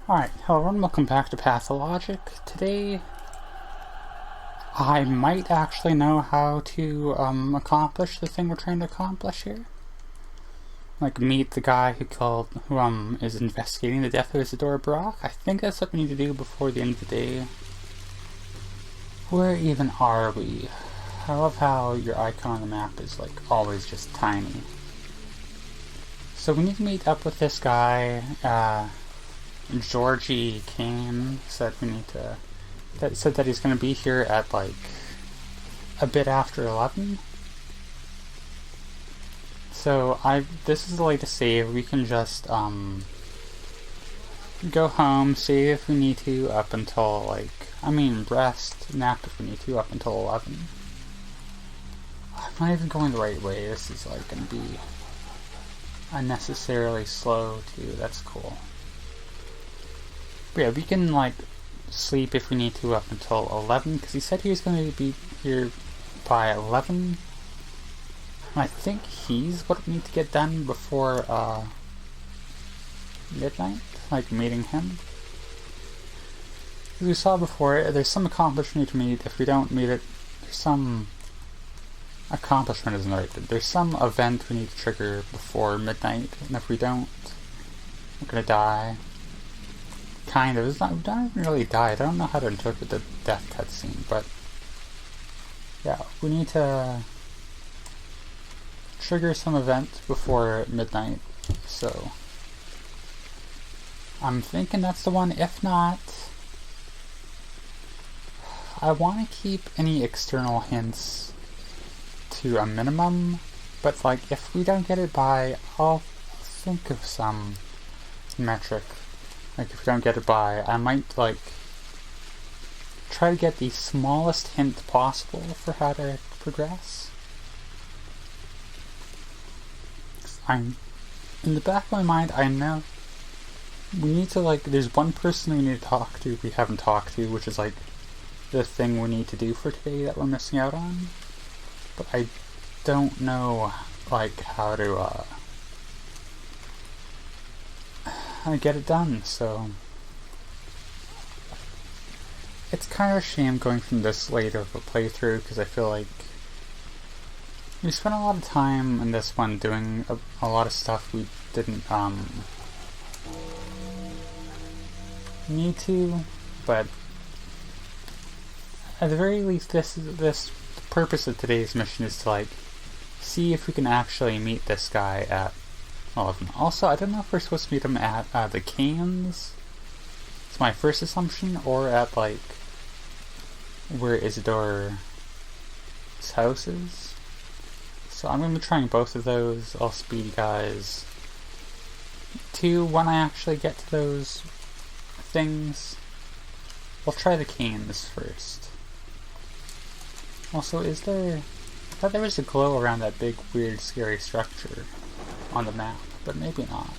Alright, hello everyone, welcome back to Pathologic. Today, I might actually know how to accomplish the thing we're trying to accomplish here. Like, meet the guy who is investigating the death of Isadora Brock. I think that's what we need to do before the end of the day. Where even are we? I love how your icon on the map is, like, always just tiny. So we need to meet up with this guy, Georgie Kane said said that he's going to be here at like a bit after 11. So this is the latest save. We can just go home, save if we need to up until rest, nap if we need to up until 11. I'm not even going the right way. This is like going to be unnecessarily slow too. That's cool. But yeah, we can, like, sleep if we need to up until 11, because he said he was going to be here by 11. And I think he's what we need to get done before, midnight, like, meeting him. As we saw before, there's some accomplishment we need to meet. If we don't meet it, there's some... accomplishment isn't the right word. There's some event we need to trigger before midnight, and if we don't, we're gonna die. Kind of. We don't even really die. I don't know how to interpret the death cutscene, but yeah, we need to trigger some event before midnight, so I'm thinking that's the one. If not, I want to keep any external hints to a minimum, but like if we don't get it by, I'll think of some metric. Like, if we don't get it by, I might, like, try to get the smallest hint possible for how to progress. In the back of my mind, I know we need to, like, there's one person we need to talk to we haven't talked to, which is, like, the thing we need to do for today that we're missing out on. But I don't know, like, how to, get it done, so it's kind of a shame going from this late of a playthrough, because I feel like we spent a lot of time in this one doing a lot of stuff we didn't need to, but at the very least the purpose of today's mission is to like see if we can actually meet this guy at 11. Also, I don't know if we're supposed to meet him at the Canes. It's my first assumption, or at like where Isadora's house is. So I'm going to be trying both of those. I'll speed you guys to when I actually get to those things. We'll try the Canes first. Also, I thought there was a glow around that big, weird, scary structure on the map, but maybe not.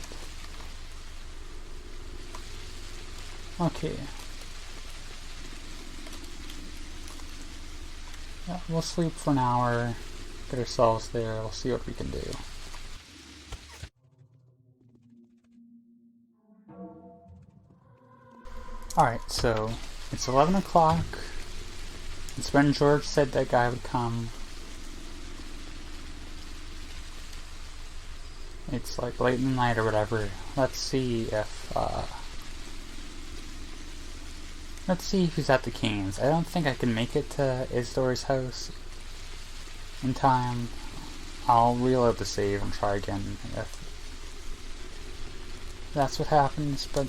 Okay. Yeah, we'll sleep for an hour, get ourselves there, we'll see what we can do. Alright, so it's 11 o'clock. It's when George said that guy would come. It's like late in the night or whatever. Let's see if he's at the Canes. I don't think I can make it to Isadora's house in time. I'll reload the save and try again if that's what happens, but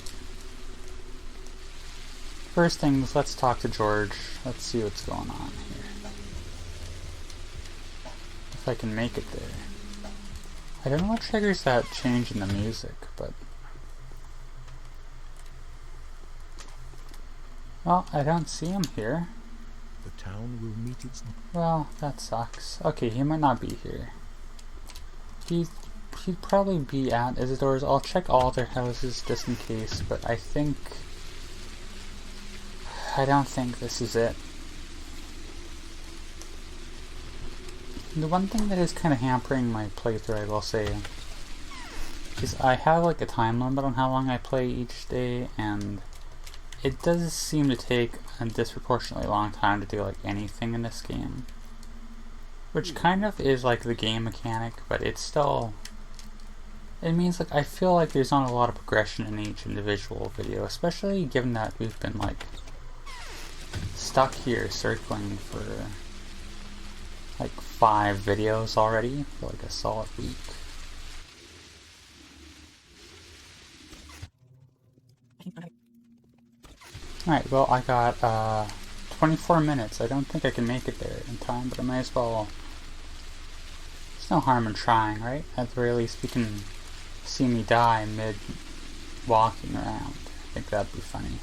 first things, let's talk to George. Let's see what's going on here. If I can make it there. I don't know what triggers that change in the music, but... well, I don't see him here. The town will meet its... well, that sucks. Okay, he might not be here. He'd probably be at Isadora's. I'll check all their houses just in case, but I don't think this is it. The one thing that is kind of hampering my playthrough, I will say, is I have like a time limit on how long I play each day, and it does seem to take a disproportionately long time to do like anything in this game. Which kind of is like the game mechanic, but it's still... It means like I feel like there's not a lot of progression in each individual video, especially given that we've been like stuck here circling for like 5 videos already for like a solid week. Alright, well I got 24 minutes. I don't think I can make it there in time, but I might as well... There's no harm in trying, right? At the very least we can see me die mid walking around. I think that'd be funny.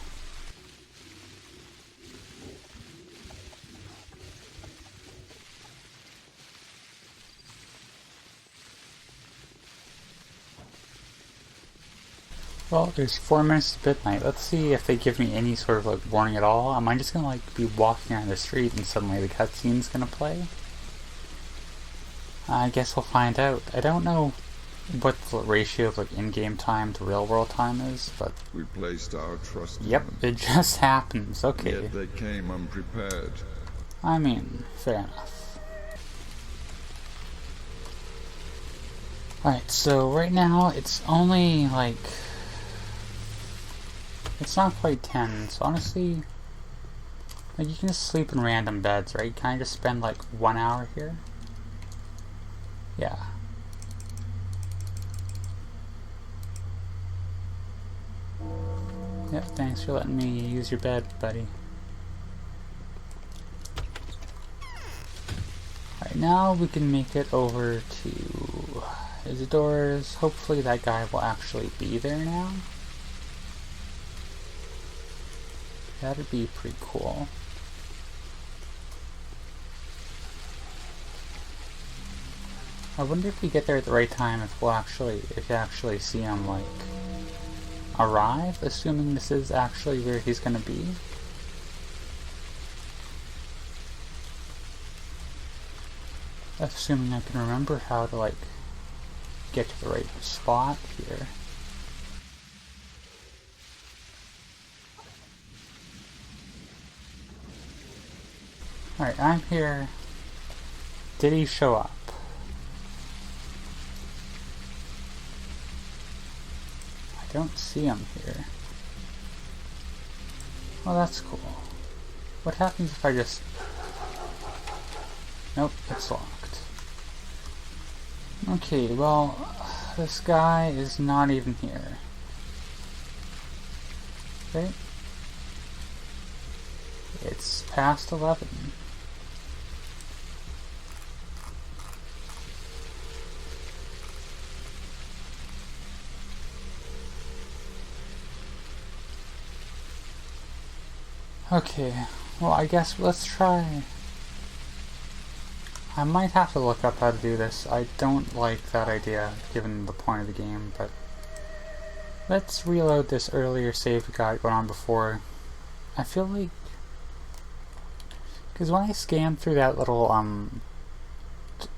Well, there's 4 minutes to midnight. Let's see if they give me any sort of like warning at all. Am I just gonna like be walking around the street and suddenly the cutscene's gonna play? I guess we'll find out. I don't know what the ratio of like in-game time to real-world time is, but... We placed our trust in Yep, them. it just happens. Okay. Yet they came unprepared. I mean, fair enough. Alright, so right now it's only like... It's not quite 10, so honestly... Like, you can just sleep in random beds, right? Can I just spend like 1 hour here? Yeah. Yep, thanks for letting me use your bed, buddy. Alright, now we can make it over to Isidore's. Hopefully that guy will actually be there now. That'd be pretty cool. I wonder if we get there at the right time, if you actually see him like arrive, assuming this is actually where he's gonna be. Assuming I can remember how to like get to the right spot here. Alright, I'm here. Did he show up? I don't see him here. Well, that's cool. What happens if I just... Nope, it's locked. Okay, well, this guy is not even here. Okay? It's past 11. Okay, well I guess let's try. I might have to look up how to do this. I don't like that idea given the point of the game, but let's reload this earlier save we got going on before. I feel like, because when I scanned through that little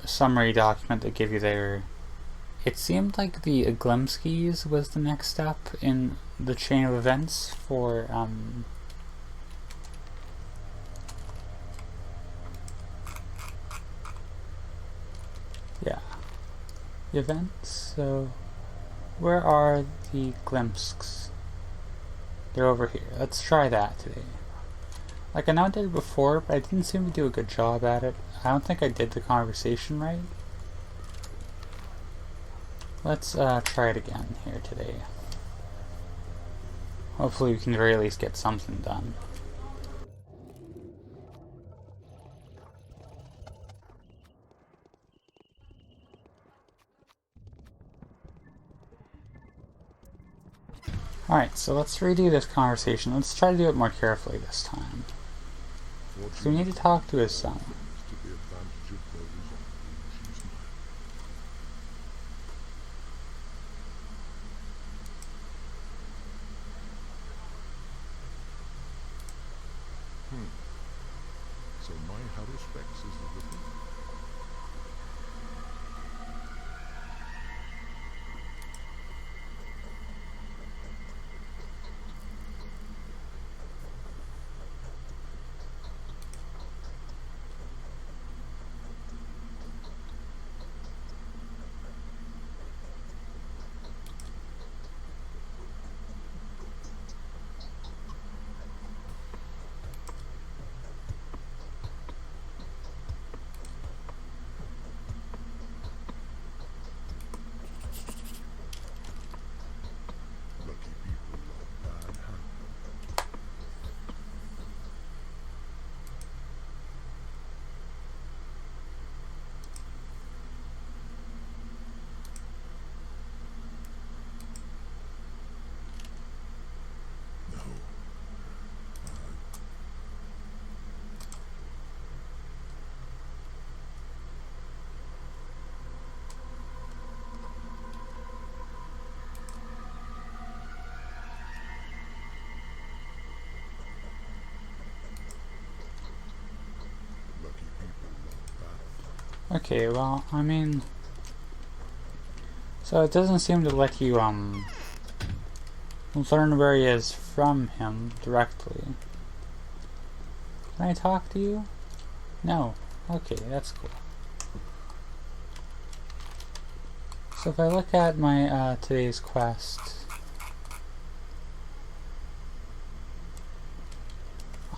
summary document they give you there, it seemed like the Glimskis was the next step in the chain of events for yeah, the events. So where are the Glimsks? They're over here. Let's try that today. Like, I know I did it before, but I didn't seem to do a good job at it. I don't think I did the conversation right. Let's try it again here today. Hopefully we can at the very least get something done. Alright, so let's redo this conversation. Let's try to do it more carefully this time. So we need to talk to his son. To the advantage of those on whom she smiled. So my hurrah specs is the thing. Okay, well, I mean... So it doesn't seem to let you, learn where he is from him directly. Can I talk to you? No. Okay, that's cool. So if I look at my, today's quest...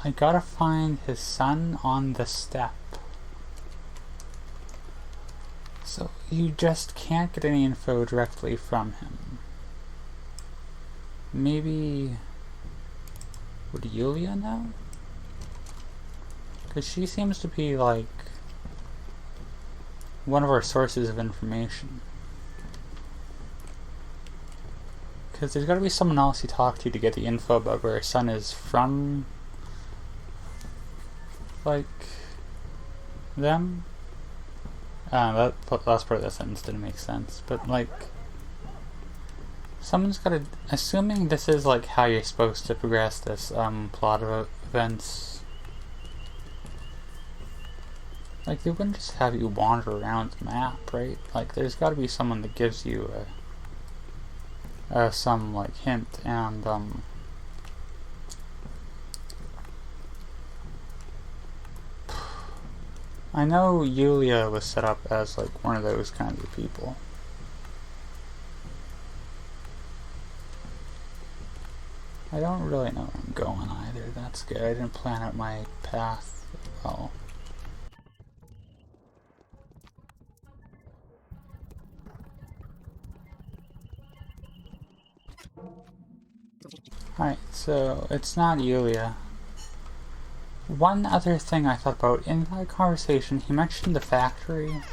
I gotta find his son on the step. So you just can't get any info directly from him. Maybe... Would Yulia know? Because she seems to be like one of our sources of information. Because there's gotta be someone else you talk to get the info about where her son is from. Like... them? That last part of that sentence didn't make sense, but like... Someone's gotta... Assuming this is like how you're supposed to progress this plot of events... Like, they wouldn't just have you wander around the map, right? Like, there's gotta be someone that gives you some, like, hint, and, I know Yulia was set up as, like, one of those kinds of people. I don't really know where I'm going either, that's good. I didn't plan out my path well. Alright, so it's not Yulia. One other thing I thought about, in that conversation, he mentioned the factory.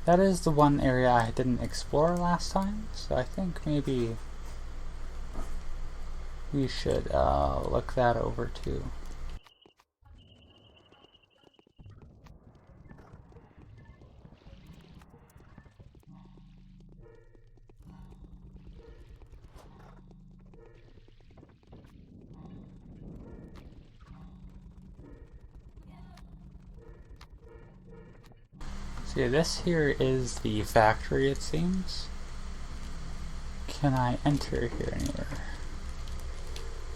That is the one area I didn't explore last time, so I think maybe we should look that over too. So yeah, this here is the factory, it seems. Can I enter here anywhere?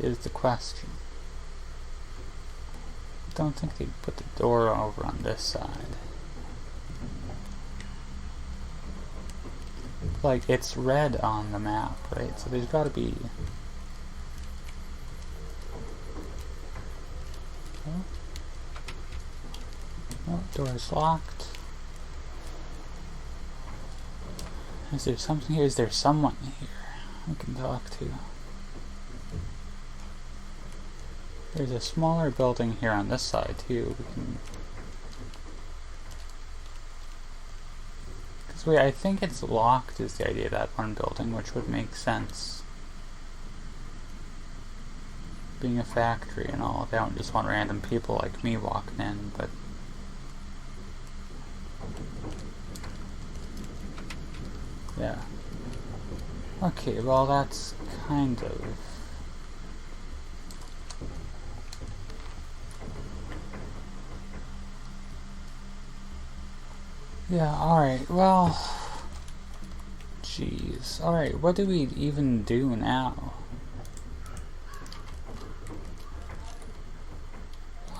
Is the question. I don't think they put the door over on this side. Like, it's red on the map, right? So there's gotta be... Oh, oh, door is locked. Is there something here? Is there someone here we can talk to? There's a smaller building here on this side too. We can... Because wait, I think it's locked is the idea of that one building, which would make sense. Being a factory and all, they don't just want random people like me walking in, but... Yeah. Okay, well that's kind of... Yeah, alright, well... Jeez. Alright, what do we even do now?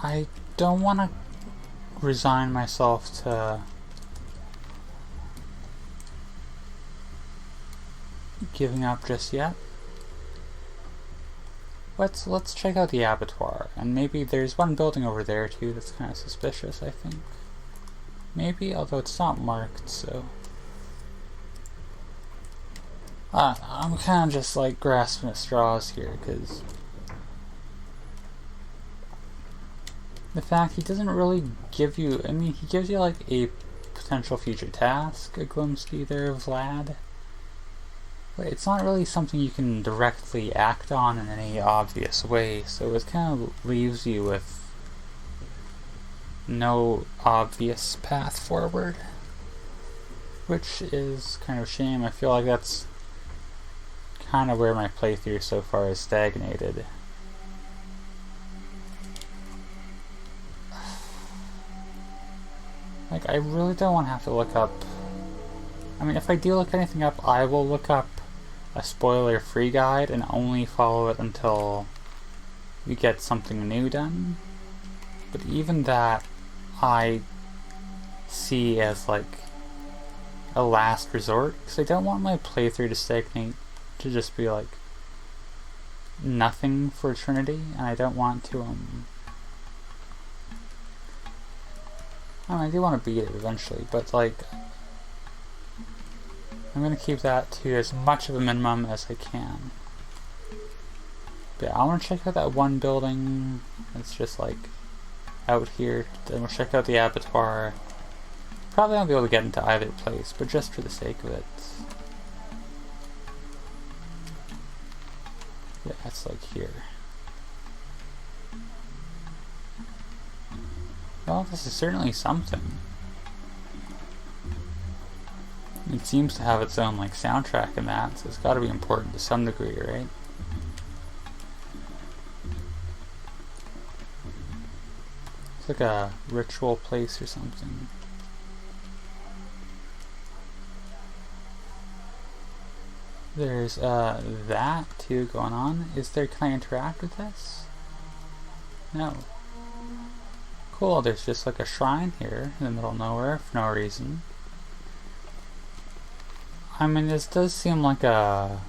I don't want to resign myself to... giving up just yet. Let's check out the abattoir, and maybe there's one building over there too that's kind of suspicious, I think. Maybe, although it's not marked, so... I'm kind of just like grasping at straws here, because... The fact he doesn't really give you... I mean, he gives you like a potential future task, a glimpse there, Vlad. But it's not really something you can directly act on in any obvious way, so it kind of leaves you with no obvious path forward. Which is kind of a shame. I feel like that's kind of where my playthrough so far has stagnated. Like, I really don't want to have to look up... I mean, if I do look anything up, I will look up a spoiler-free guide and only follow it until we get something new done. But even that, I see as, like, a last resort, because I don't want my playthrough to stagnate, to just be, like, nothing for eternity, and I don't want to, I do want to beat it eventually, but, like, I'm going to keep that to as much of a minimum as I can. But yeah, I want to check out that one building that's just, like, out here. Then we'll check out the abattoir. Probably won't be able to get into either place, but just for the sake of it. Yeah, it's like here. Well, this is certainly something. It seems to have its own, like, soundtrack in that, so it's gotta be important to some degree, right? It's like a ritual place or something. There's, that, too, going on. Can I interact with this? No. Cool, there's just, like, a shrine here in the middle of nowhere for no reason. I mean, this does seem like that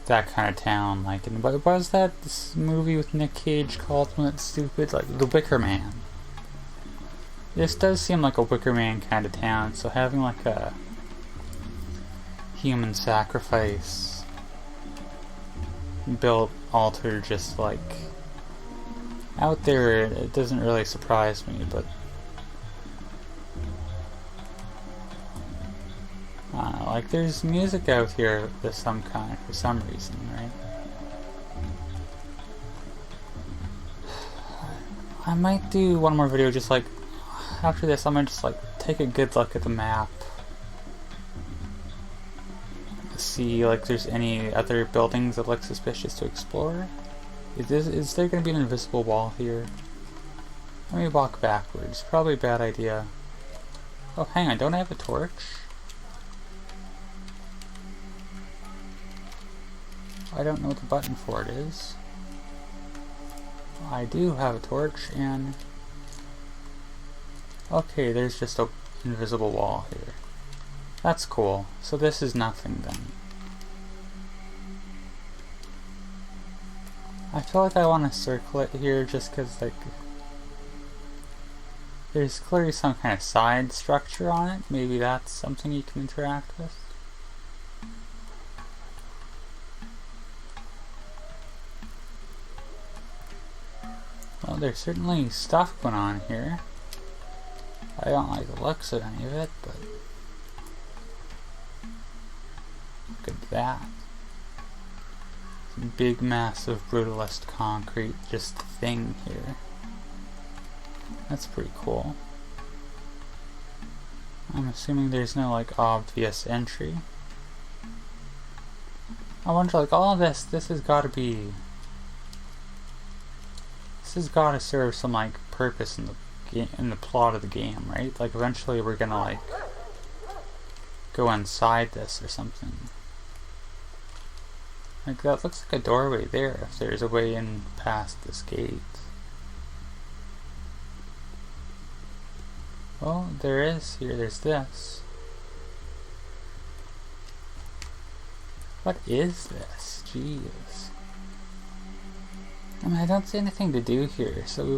kind of town, like, what was that this movie with Nick Cage called when it's stupid? Like, The Wicker Man. This does seem like a Wicker Man kind of town, so having, like, a human sacrifice built altar just, like, out there, it doesn't really surprise me, but I don't know, like, there's music out here of some kind for some reason, right? I might do one more video just, like, after this I'm gonna just, like, take a good look at the map. See, like, there's any other buildings that look suspicious to explore. Is there gonna be an invisible wall here? Let me walk backwards. Probably a bad idea. Oh, hang on, don't I have a torch? I don't know what the button for it is. I do have a torch, and... okay, there's just an invisible wall here. That's cool. So this is nothing, then. I feel like I want to circle it here just because, like, there's clearly some kind of side structure on it. Maybe that's something you can interact with. Well, there's certainly stuff going on here. I don't like the looks of any of it, but look at that. Some big, massive, brutalist concrete just thing here. That's pretty cool. I'm assuming there's no, like, obvious entry. I wonder, like, all of this has got to be... this has got to serve some, like, purpose in the game, in the plot of the game, right? Like, eventually we're gonna, like, go inside this or something. Like, that looks like a doorway there, if there's a way in past this gate. Well, there is here, there's this. What is this? Jeez. I mean, I don't see anything to do here, so we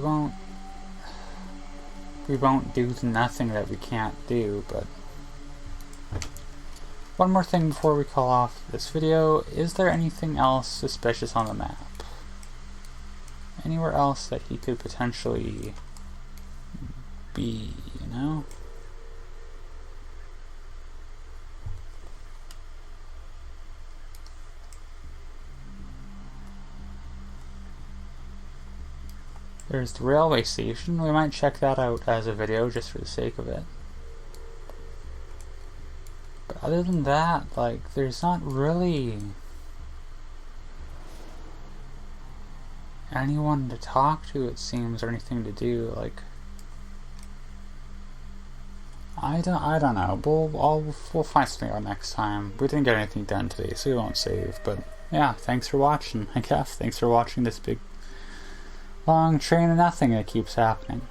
won't do nothing that we can't do, but... one more thing before we call off this video. Is there anything else suspicious on the map? Anywhere else that he could potentially be, you know? There's the railway station. We might check that out as a video just for the sake of it. But other than that, like, there's not really anyone to talk to, it seems, or anything to do. Like, I don't know. We'll find something out next time. We didn't get anything done today, so we won't save. But yeah, thanks for watching. I guess thanks for watching this big long train of nothing that keeps happening.